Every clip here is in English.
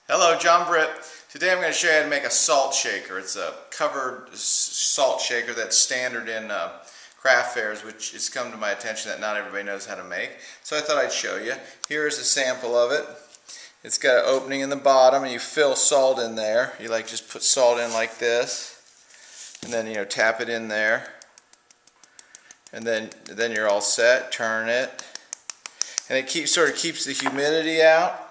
Hello, John Britt. Today I'm going to show you how to make a salt shaker. It's a covered salt shaker that's standard in craft fairs, which has come to my attention that not everybody knows how to make. So I thought I'd show you. Here's a sample of it. It's got an opening in the bottom and you fill salt in there. You just put salt in like this and then tap it in there. And then you're all set. Turn it. And it sort of keeps the humidity out.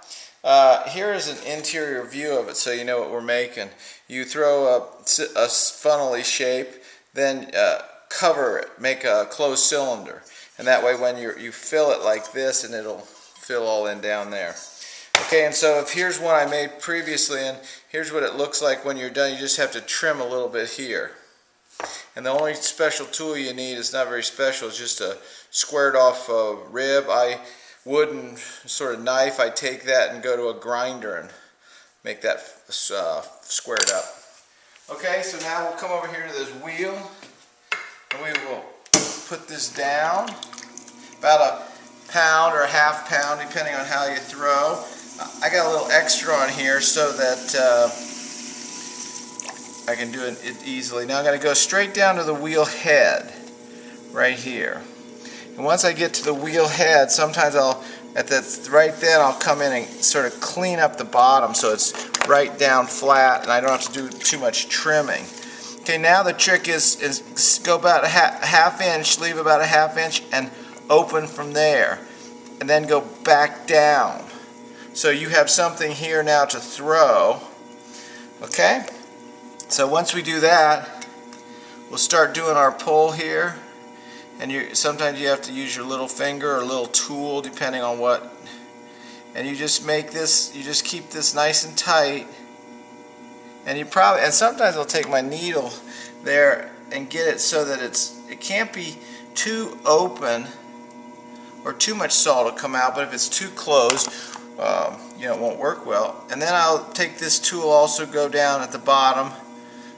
Here is an interior view of it so you know what we're making. You throw a funnel-y shape, then cover it, make a closed cylinder. And that way when you fill it like this, and it'll fill all in down there. Okay, and so if here's one I made previously, and here's what it looks like when you're done. You just have to trim a little bit here. And the only special tool you need is not very special. It's just a squared off rib. Wooden sort of knife. I take that and go to a grinder and make that squared up. Okay, so now we'll come over here to this wheel and we will put this down about a pound or a half pound depending on how you throw. I got a little extra on here so that I can do it easily. Now I'm going to go straight down to the wheel head right here. And once I get to the wheel head, sometimes right then I'll come in and sort of clean up the bottom so it's right down flat and I don't have to do too much trimming. Okay, now the trick is go about a half inch, leave about a half inch and open from there. And then go back down. So you have something here now to throw. Okay? So once we do that, we'll start doing our pull here. And sometimes you have to use your little finger or a little tool depending on what. And you just make this, you just keep this nice and tight. And sometimes I'll take my needle there and get it so that it can't be too open or too much salt will come out, but if it's too closed, it won't work well. And then I'll take this tool, also go down at the bottom,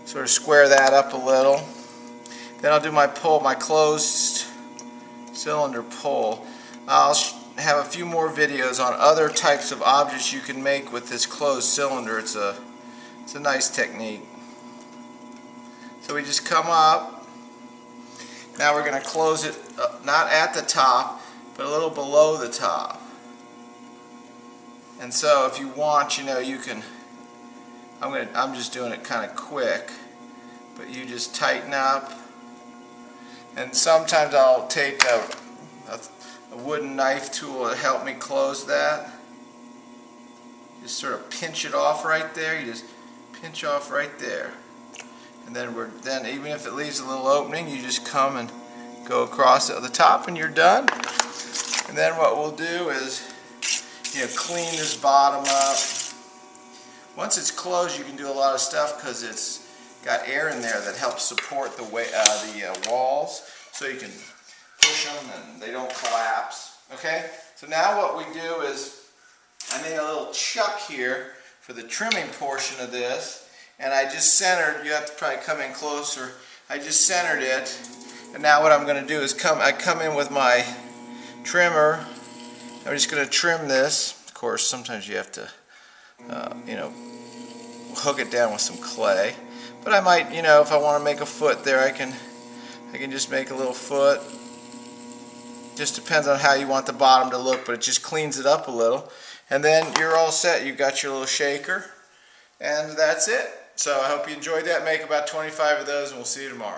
sort of square that up a little. Then I'll do my pull, my closed cylinder pull. I'll have a few more videos on other types of objects you can make with this closed cylinder. It's a nice technique. So we just come up. Now we're going to close it not at the top, but a little below the top. And so if you want, you can. I'm just doing it kind of quick, but you just tighten up. And sometimes I'll take a wooden knife tool to help me close that. Just sort of pinch it off right there. You just pinch off right there. And then even if it leaves a little opening, you just come and go across at the top and you're done. And then what we'll do is clean this bottom up. Once it's closed, you can do a lot of stuff because it's got air in there that helps support the walls, so you can push them and they don't collapse. Okay, so now what we do is I made a little chuck here for the trimming portion of this, and I just centered. You have to probably come in closer. I just centered it, and now what I'm going to do is I come in with my trimmer. I'm just going to trim this. Of course, sometimes you have to, hook it down with some clay. But I might, if I want to make a foot there, I can just make a little foot. Just depends on how you want the bottom to look, but it just cleans it up a little. And then you're all set. You've got your little shaker, and that's it. So I hope you enjoyed that. Make about 25 of those, and we'll see you tomorrow.